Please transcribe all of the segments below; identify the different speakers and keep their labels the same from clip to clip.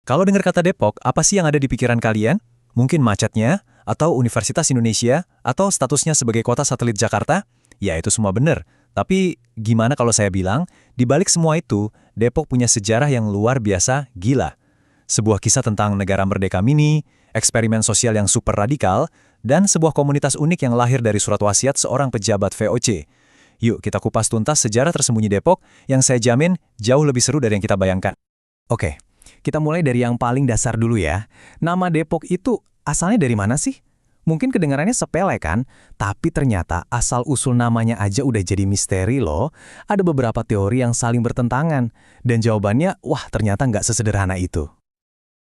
Speaker 1: Kalau dengar kata Depok, apa sih yang ada di pikiran kalian? Mungkin macetnya, atau Universitas Indonesia, atau statusnya sebagai kota satelit Jakarta? Ya, itu semua benar. Tapi gimana kalau saya bilang, di balik semua itu, Depok punya sejarah yang luar biasa gila. Sebuah kisah tentang negara merdeka mini, eksperimen sosial yang super radikal, dan sebuah komunitas unik yang lahir dari surat wasiat seorang pejabat VOC. Yuk kita kupas tuntas sejarah tersembunyi Depok yang saya jamin jauh lebih seru dari yang kita bayangkan.
Speaker 2: Oke, kita mulai dari yang paling dasar dulu ya. Nama Depok itu asalnya dari mana sih? Mungkin kedengarannya sepele kan, tapi ternyata asal-usul namanya aja udah jadi misteri loh. Ada beberapa teori yang saling bertentangan, dan jawabannya, wah ternyata nggak sesederhana itu.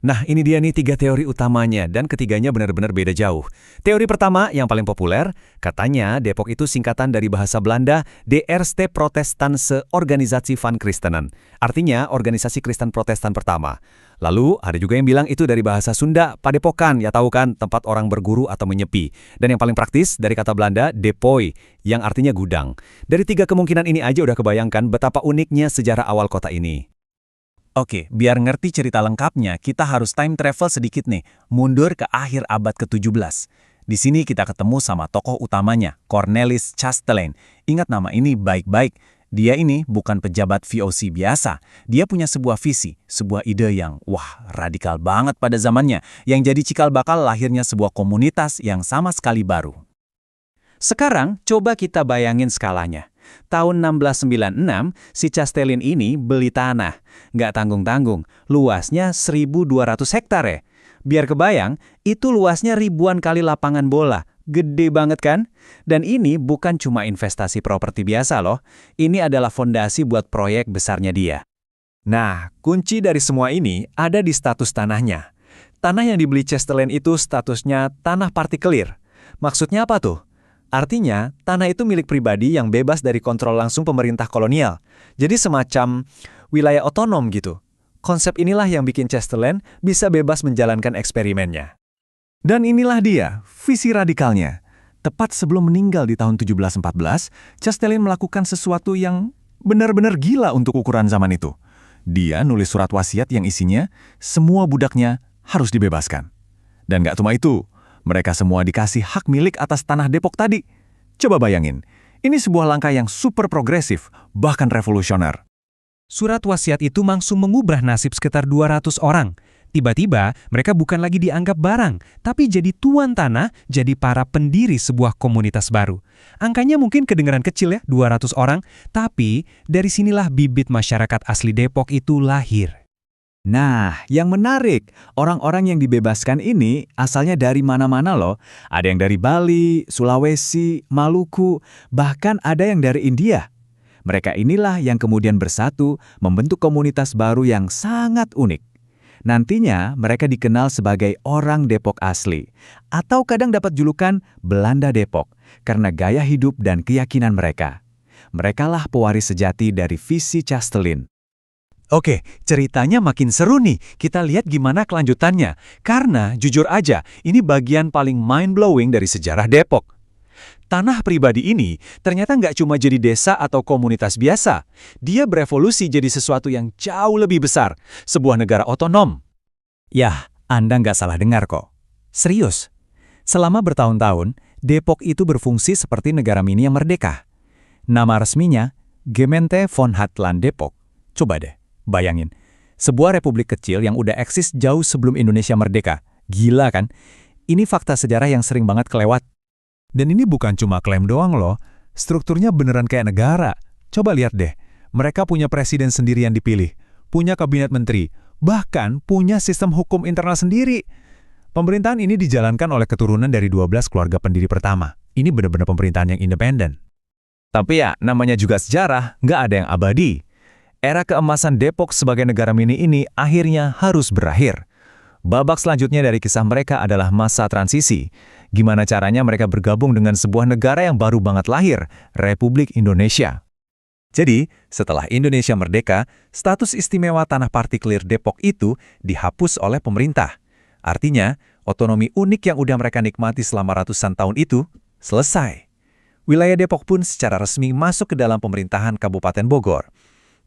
Speaker 1: Nah, ini dia nih 3 teori utamanya, dan ketiganya benar-benar beda jauh. Teori pertama, yang paling populer, katanya Depok itu singkatan dari bahasa Belanda De Eerste Protestantse Organisatie van Christenen. Artinya, organisasi Kristen Protestan pertama. Lalu, ada juga yang bilang itu dari bahasa Sunda, Padepokan, ya tahu kan, tempat orang berguru atau menyepi. Dan yang paling praktis, dari kata Belanda, Depoy, yang artinya gudang. Dari 3 kemungkinan ini aja udah kebayangkan betapa uniknya sejarah awal kota ini. Oke, biar ngerti cerita lengkapnya, kita harus time travel sedikit nih, mundur ke akhir abad ke-17. Di sini kita ketemu sama tokoh utamanya, Cornelis Chastelain. Ingat nama ini baik-baik. Dia ini bukan pejabat VOC biasa. Dia punya sebuah visi, sebuah ide yang, radikal banget pada zamannya, yang jadi cikal bakal lahirnya sebuah komunitas yang sama sekali baru. Sekarang, coba kita bayangin skalanya. Tahun 1696, si Chastelain ini beli tanah. Nggak tanggung-tanggung, luasnya 1.200 hektar ya. Biar kebayang, itu luasnya ribuan kali lapangan bola. Gede banget kan? Dan ini bukan cuma investasi properti biasa loh. Ini adalah fondasi buat proyek besarnya dia. Nah, kunci dari semua ini ada di status tanahnya. Tanah yang dibeli Chastelain itu statusnya tanah partikelir. Maksudnya apa tuh? Artinya, tanah itu milik pribadi yang bebas dari kontrol langsung pemerintah kolonial. Jadi semacam wilayah otonom gitu. Konsep inilah yang bikin Chastelain bisa bebas menjalankan eksperimennya. Dan inilah dia, visi radikalnya. Tepat sebelum meninggal di tahun 1714, Chastelain melakukan sesuatu yang benar-benar gila untuk ukuran zaman itu. Dia nulis surat wasiat yang isinya, semua budaknya harus dibebaskan. Dan gak cuma itu, mereka semua dikasih hak milik atas tanah Depok tadi. Coba bayangin, ini sebuah langkah yang super progresif, bahkan revolusioner.
Speaker 3: Surat wasiat itu langsung mengubah nasib sekitar 200 orang. Tiba-tiba, mereka bukan lagi dianggap barang, tapi jadi tuan tanah, jadi para pendiri sebuah komunitas baru. Angkanya mungkin kedengaran kecil ya, 200 orang, tapi dari sinilah bibit masyarakat asli Depok itu lahir.
Speaker 2: Nah, yang menarik, orang-orang yang dibebaskan ini asalnya dari mana-mana loh. Ada yang dari Bali, Sulawesi, Maluku, bahkan ada yang dari India. Mereka inilah yang kemudian bersatu membentuk komunitas baru yang sangat unik. Nantinya mereka dikenal sebagai orang Depok asli, atau kadang dapat julukan Belanda Depok, karena gaya hidup dan keyakinan mereka. Merekalah pewaris sejati dari visi Chastelain.
Speaker 1: Oke, ceritanya makin seru nih. Kita lihat gimana kelanjutannya. Karena, jujur aja, ini bagian paling mind-blowing dari sejarah Depok. Tanah pribadi ini ternyata nggak cuma jadi desa atau komunitas biasa. Dia berevolusi jadi sesuatu yang jauh lebih besar. Sebuah negara otonom.
Speaker 2: Yah, Anda nggak salah dengar kok. Serius. Selama bertahun-tahun, Depok itu berfungsi seperti negara mini yang merdeka. Nama resminya, Gemeente van Hatland Depok. Coba deh. Bayangin, sebuah republik kecil yang udah eksis jauh sebelum Indonesia merdeka. Gila kan? Ini fakta sejarah yang sering banget kelewat.
Speaker 1: Dan ini bukan cuma klaim doang loh, strukturnya beneran kayak negara. Coba lihat deh, mereka punya presiden sendiri yang dipilih, punya kabinet menteri, bahkan punya sistem hukum internal sendiri. Pemerintahan ini dijalankan oleh keturunan dari 12 keluarga pendiri pertama. Ini benar-benar pemerintahan yang independen. Tapi ya, namanya juga sejarah, nggak ada yang abadi. Era keemasan Depok sebagai negara mini ini akhirnya harus berakhir. Babak selanjutnya dari kisah mereka adalah masa transisi. Gimana caranya mereka bergabung dengan sebuah negara yang baru banget lahir, Republik Indonesia. Jadi, setelah Indonesia merdeka, status istimewa tanah partikelir Depok itu dihapus oleh pemerintah. Artinya, otonomi unik yang udah mereka nikmati selama ratusan tahun itu selesai. Wilayah Depok pun secara resmi masuk ke dalam pemerintahan Kabupaten Bogor.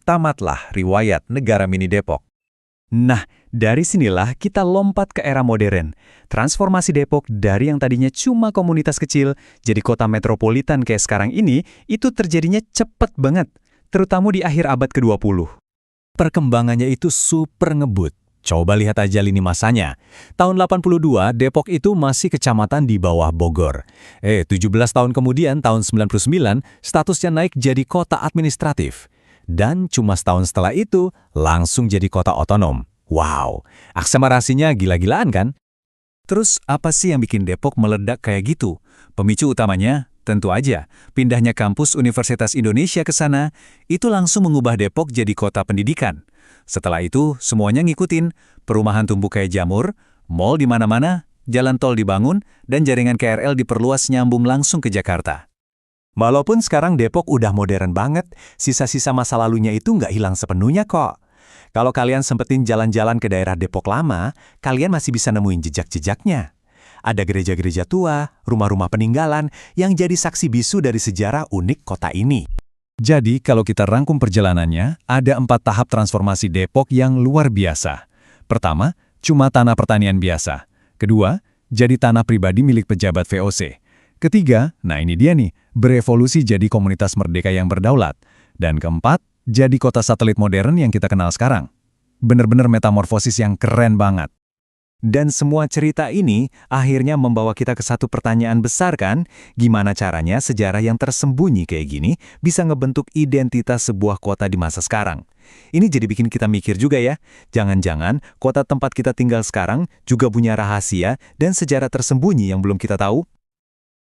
Speaker 1: Tamatlah riwayat negara mini Depok. Nah, dari sinilah kita lompat ke era modern. Transformasi Depok dari yang tadinya cuma komunitas kecil jadi kota metropolitan kayak sekarang ini, itu terjadinya cepet banget, terutama di akhir abad ke-20.
Speaker 2: Perkembangannya itu super ngebut. Coba lihat aja lini masanya. Tahun 82, Depok itu masih kecamatan di bawah Bogor. 17 tahun kemudian, tahun 99, statusnya naik jadi kota administratif. Dan cuma setahun setelah itu, langsung jadi kota otonom. Wow, akselerasinya gila-gilaan kan?
Speaker 1: Terus apa sih yang bikin Depok meledak kayak gitu? Pemicu utamanya, tentu aja, pindahnya kampus Universitas Indonesia ke sana, itu langsung mengubah Depok jadi kota pendidikan. Setelah itu, semuanya ngikutin, perumahan tumbuh kayak jamur, mall di mana-mana, jalan tol dibangun, dan jaringan KRL diperluas nyambung langsung ke Jakarta.
Speaker 2: Walaupun sekarang Depok udah modern banget, sisa-sisa masa lalunya itu nggak hilang sepenuhnya kok. Kalau kalian sempetin jalan-jalan ke daerah Depok lama, kalian masih bisa nemuin jejak-jejaknya. Ada gereja-gereja tua, rumah-rumah peninggalan yang jadi saksi bisu dari sejarah unik kota ini.
Speaker 1: Jadi, kalau kita rangkum perjalanannya, ada 4 tahap transformasi Depok yang luar biasa. Pertama, cuma tanah pertanian biasa. Kedua, jadi tanah pribadi milik pejabat VOC. Ketiga, nah ini dia nih, berevolusi jadi komunitas merdeka yang berdaulat. Dan keempat, jadi kota satelit modern yang kita kenal sekarang. Bener-bener metamorfosis yang keren banget. Dan semua cerita ini akhirnya membawa kita ke satu pertanyaan besar kan? Gimana caranya sejarah yang tersembunyi kayak gini bisa ngebentuk identitas sebuah kota di masa sekarang? Ini jadi bikin kita mikir juga ya. Jangan-jangan kota tempat kita tinggal sekarang juga punya rahasia dan sejarah tersembunyi yang belum kita tahu?